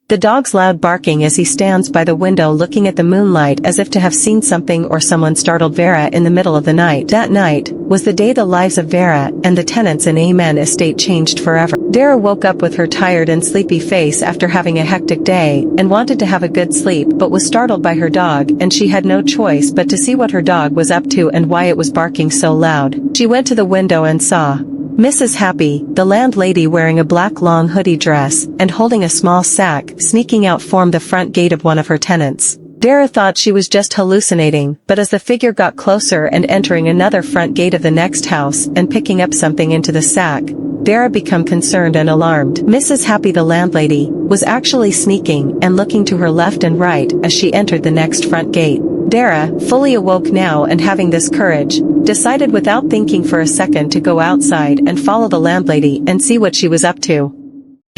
The dog's loud barking as he stands by the window looking at the moonlight as if to have seen something or someone startled Vera in the middle of the night. That night was the day the lives of Vera and the tenants in Amen estate changed forever. Vera woke up with her tired and sleepy face after having a hectic day and wanted to have a good sleep but was startled by her dog, and she had no choice but to see what her dog was up to and why it was barking so loud. She went to the window and saw Mrs. Happy, the landlady, wearing a black long hoodie dress and holding a small sack, sneaking out from the front gate of one of her tenants. Vera thought she was just hallucinating, but as the figure got closer and entering another front gate of the next house and picking up something into the sack, Vera became concerned and alarmed. Mrs. Happy, the landlady, was actually sneaking and looking to her left and right as she entered the next front gate. Vera, fully awoke now and having this courage, decided without thinking for a second to go outside and follow the landlady and see what she was up to.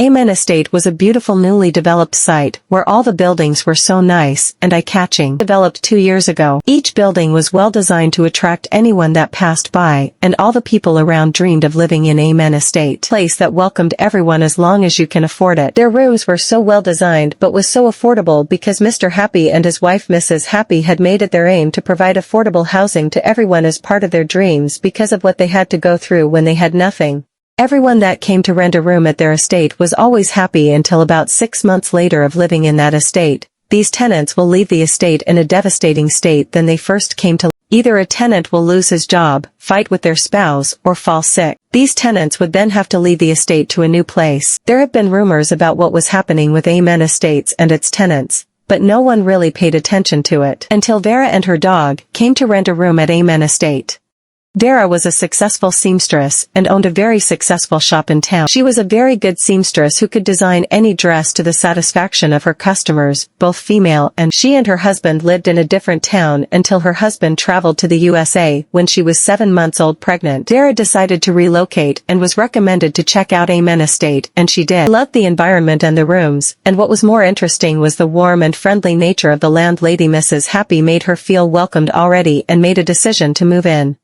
Amen Estate was a beautiful newly developed site where all the buildings were so nice and eye-catching. Developed 2 years ago. Each building was well designed to attract anyone that passed by, and all the people around dreamed of living in Amen Estate. Place that welcomed everyone as long as you can afford it. Their rooms were so well designed but was so affordable because Mr. Happy and his wife Mrs. Happy had made it their aim to provide affordable housing to everyone as part of their dreams because of what they had to go through when they had nothing. Everyone that came to rent a room at their estate was always happy until about 6 months later of living in that estate. These tenants will leave the estate in a devastating state than they first came to. Either a tenant will lose his job, fight with their spouse, or fall sick. These tenants would then have to leave the estate to a new place. There have been rumors about what was happening with Amen Estates and its tenants, but no one really paid attention to it until Vera and her dog came to rent a room at Amen Estate. Vera was a successful seamstress and owned a very successful shop in town. She was a very good seamstress who could design any dress to the satisfaction of her customers, both female and she and her husband lived in a different town until her husband traveled to the USA when she was 7 months old pregnant. Vera decided to relocate and was recommended to check out Amen Estate, and she did. Loved the environment and the rooms, and what was more interesting was the warm and friendly nature of the landlady. Mrs. Happy made her feel welcomed already and made a decision to move in.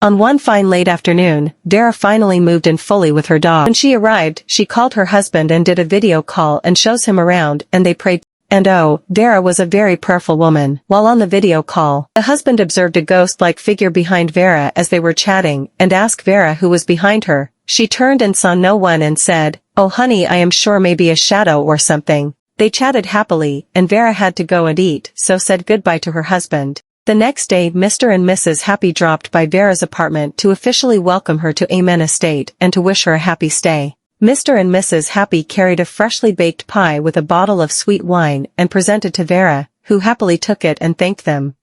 On one fine late afternoon, Vera finally moved in fully with her dog. When she arrived, she called her husband and did a video call and shows him around, and they prayed. And oh, Vera was a very prayerful woman. While on the video call, the husband observed a ghost-like figure behind Vera as they were chatting, and asked Vera who was behind her. She turned and saw no one and said, "Oh honey, I am sure maybe a shadow or something." They chatted happily, and Vera had to go and eat, so said goodbye to her husband. The next day Mr. and Mrs. Happy dropped by Vera's apartment to officially welcome her to Amen Estate and to wish her a happy stay. Mr. and Mrs. Happy carried a freshly baked pie with a bottle of sweet wine and presented to Vera, who happily took it and thanked them.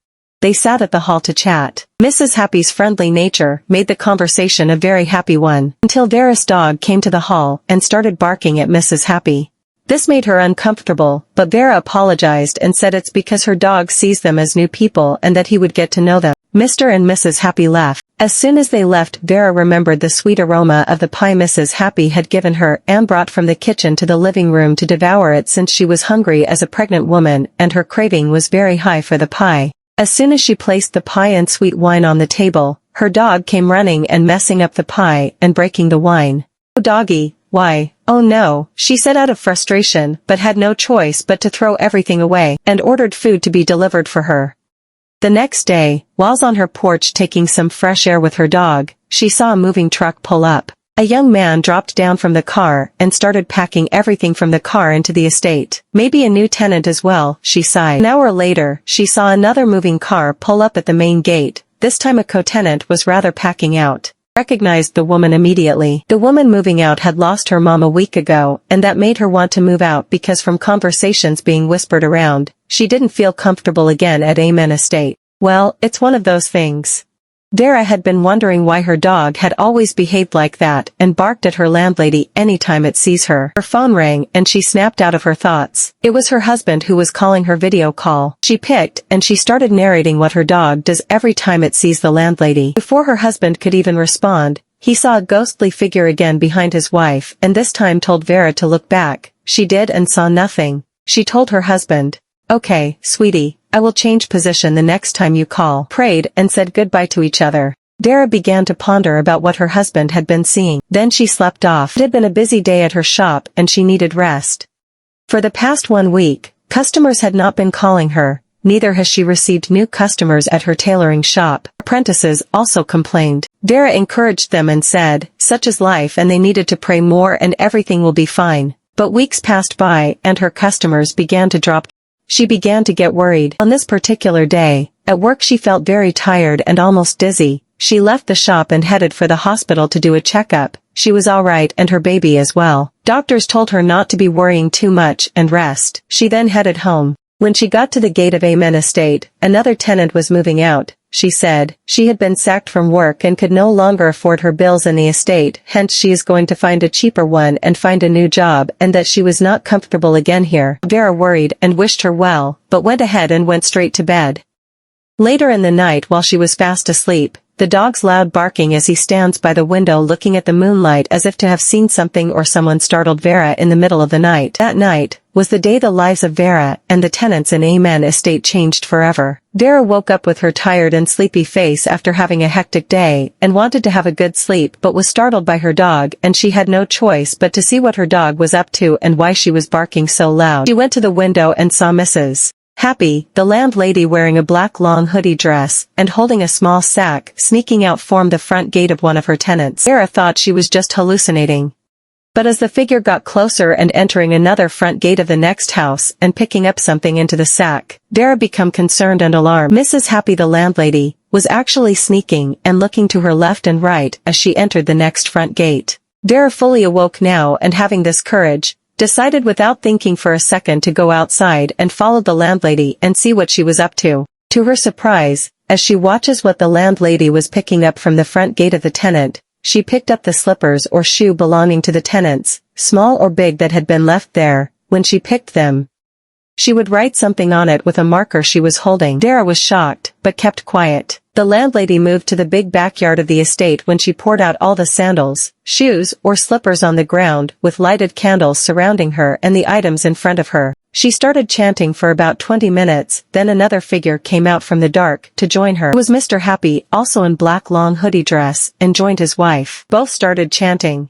They sat at the hall to chat. Mrs. Happy's friendly nature made the conversation a very happy one, until Vera's dog came to the hall and started barking at Mrs. Happy. This made her uncomfortable, but Vera apologized and said it's because her dog sees them as new people and that he would get to know them. Mr. and Mrs. Happy left. As soon as they left, Vera remembered the sweet aroma of the pie Mrs. Happy had given her and brought from the kitchen to the living room to devour it since she was hungry as a pregnant woman and her craving was very high for the pie. As soon as she placed the pie and sweet wine on the table, her dog came running and messing up the pie and breaking the wine. "Oh doggy, why, oh no," she said out of frustration, but had no choice but to throw everything away, and ordered food to be delivered for her. The next day, whilst on her porch taking some fresh air with her dog, she saw a moving truck pull up. A young man dropped down from the car and started packing everything from the car into the estate. Maybe a new tenant as well, she sighed. An hour later, she saw another moving car pull up at the main gate. This time a co-tenant was rather packing out. Recognized the woman immediately. The woman moving out had lost her mom a week ago, and that made her want to move out because from conversations being whispered around, she didn't feel comfortable again at Amen Estate. Well, it's one of those things. Vera had been wondering why her dog had always behaved like that and barked at her landlady anytime it sees her. Her phone rang and she snapped out of her thoughts. It was her husband who was calling her video call. She picked and she started narrating what her dog does every time it sees the landlady. Before her husband could even respond, he saw a ghostly figure again behind his wife and this time told Vera to look back. She did and saw nothing. She told her husband, "Okay, sweetie, I will change position the next time you call," prayed and said goodbye to each other. Vera began to ponder about what her husband had been seeing. Then she slept off. It had been a busy day at her shop and she needed rest. For the past 1 week, customers had not been calling her, neither has she received new customers at her tailoring shop. Apprentices also complained. Vera encouraged them and said, such is life and they needed to pray more and everything will be fine. But weeks passed by and her customers began to drop. She began to get worried. On this particular day, at work she felt very tired and almost dizzy. She left the shop and headed for the hospital to do a checkup. She was alright and her baby as well. Doctors told her not to be worrying too much and rest. She then headed home. When she got to the gate of Elle estate, another tenant was moving out. She said, she had been sacked from work and could no longer afford her bills in the estate, hence she is going to find a cheaper one and find a new job, and that she was not comfortable again here. Vera worried and wished her well, but went ahead and went straight to bed. Later in the night while she was fast asleep, the dog's loud barking as he stands by the window looking at the moonlight as if to have seen something or someone startled Vera in the middle of the night. That night was the day the lives of Vera and the tenants in Elle estate changed forever. Vera woke up with her tired and sleepy face after having a hectic day and wanted to have a good sleep but was startled by her dog and she had no choice but to see what her dog was up to and why she was barking so loud. She went to the window and saw Mrs. Happy, the landlady wearing a black long hoodie dress and holding a small sack sneaking out from the front gate of one of her tenants. Vera thought she was just hallucinating. But as the figure got closer and entering another front gate of the next house and picking up something into the sack, Vera became concerned and alarmed. Mrs. Happy, the landlady, was actually sneaking and looking to her left and right as she entered the next front gate. Vera fully awoke now and having this courage, decided without thinking for a second to go outside and followed the landlady and see what she was up to. To her surprise, as she watches what the landlady was picking up from the front gate of the tenant, she picked up the slippers or shoe belonging to the tenants, small or big, that had been left there. When she picked them, she would write something on it with a marker she was holding. Vera was shocked, but kept quiet. The landlady moved to the big backyard of the estate when she poured out all the sandals, shoes, or slippers on the ground, with lighted candles surrounding her and the items in front of her. She started chanting for about 20 minutes, then another figure came out from the dark to join her. It was Mr. Happy, also in black long hoodie dress, and joined his wife. Both started chanting.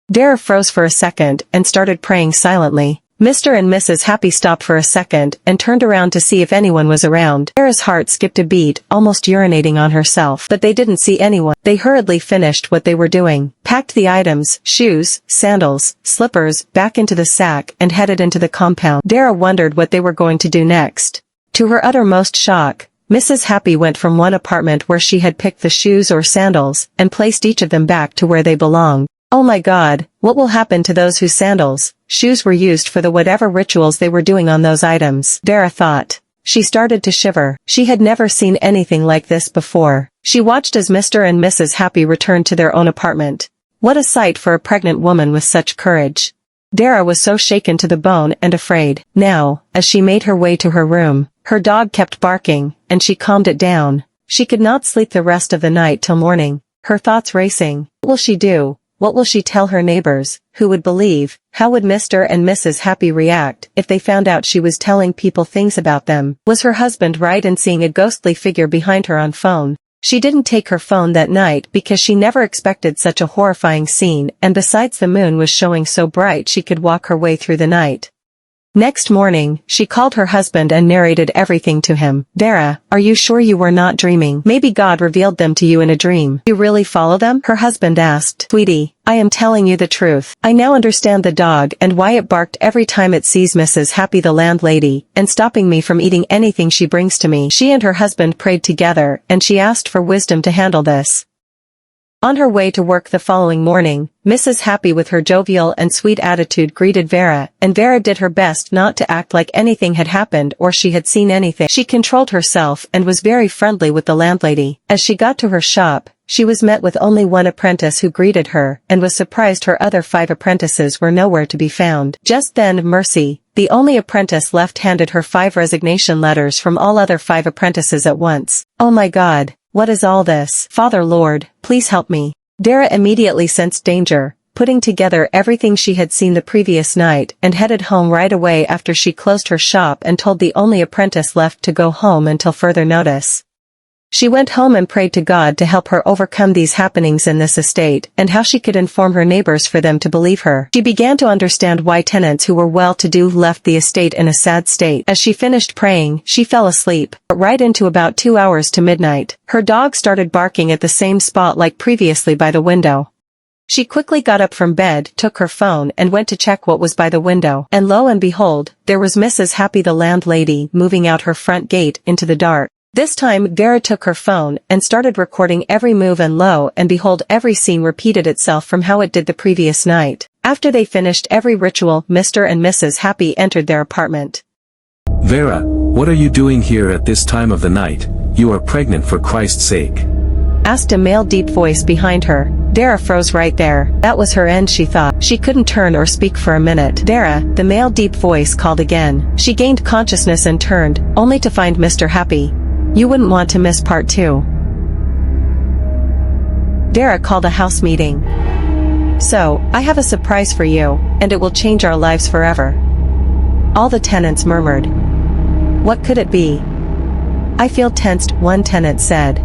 Vera froze for a second and started praying silently. Mr. and Mrs. Happy stopped for a second and turned around to see if anyone was around. Vera's heart skipped a beat, almost urinating on herself, but they didn't see anyone. They hurriedly finished what they were doing, packed the items, shoes, sandals, slippers, back into the sack and headed into the compound. Vera wondered what they were going to do next. To her uttermost shock, Mrs. Happy went from one apartment where she had picked the shoes or sandals and placed each of them back to where they belonged. Oh my God, what will happen to those whose sandals, shoes were used for the whatever rituals they were doing on those items? Vera thought. She started to shiver. She had never seen anything like this before. She watched as Mr. and Mrs. Happy returned to their own apartment. What a sight for a pregnant woman with such courage. Vera was so shaken to the bone and afraid. Now, as she made her way to her room, her dog kept barking, and she calmed it down. She could not sleep the rest of the night till morning, her thoughts racing. What will she do? What will she tell her neighbors? Who would believe? How would Mr. and Mrs. Happy react if they found out she was telling people things about them? Was her husband right in seeing a ghostly figure behind her on phone? She didn't take her phone that night because she never expected such a horrifying scene, and besides the moon was showing so bright she could walk her way through the night. Next morning, she called her husband and narrated everything to him. Vera, are you sure you were not dreaming? Maybe God revealed them to you in a dream. You really follow them? Her husband asked. Sweetie, I am telling you the truth. I now understand the dog and why it barked every time it sees Mrs. Happy, the landlady, and stopping me from eating anything she brings to me. She and her husband prayed together, and she asked for wisdom to handle this. On her way to work the following morning, Mrs. Happy with her jovial and sweet attitude greeted Vera, and Vera did her best not to act like anything had happened or she had seen anything. She controlled herself and was very friendly with the landlady. As she got to her shop, she was met with only one apprentice who greeted her and was surprised her other 5 apprentices were nowhere to be found. Just then Mercy, the only apprentice left, handed her 5 resignation letters from all other 5 apprentices at once. Oh my God. What is all this? Father Lord, please help me. Vera immediately sensed danger, putting together everything she had seen the previous night, and headed home right away after she closed her shop and told the only apprentice left to go home until further notice. She went home and prayed to God to help her overcome these happenings in this estate and how she could inform her neighbors for them to believe her. She began to understand why tenants who were well-to-do left the estate in a sad state. As she finished praying, she fell asleep, but right into about 2 hours to midnight. Her dog started barking at the same spot like previously by the window. She quickly got up from bed, took her phone and went to check what was by the window. And lo and behold, there was Mrs. Happy the landlady moving out her front gate into the dark. This time Vera took her phone and started recording every move, and lo and behold, every scene repeated itself from how it did the previous night. After they finished every ritual, Mr. and Mrs. Happy entered their apartment. Vera, what are you doing here at this time of the night? You are pregnant, for Christ's sake, asked a male deep voice behind her. Vera froze right there. That was her end, she thought. She couldn't turn or speak for a minute. Vera, the male deep voice called again. She gained consciousness and turned, only to find Mr. Happy. You wouldn't want to miss part 2. Vera called a house meeting. So, I have a surprise for you, and it will change our lives forever. All the tenants murmured. What could it be? I feel tensed, one tenant said.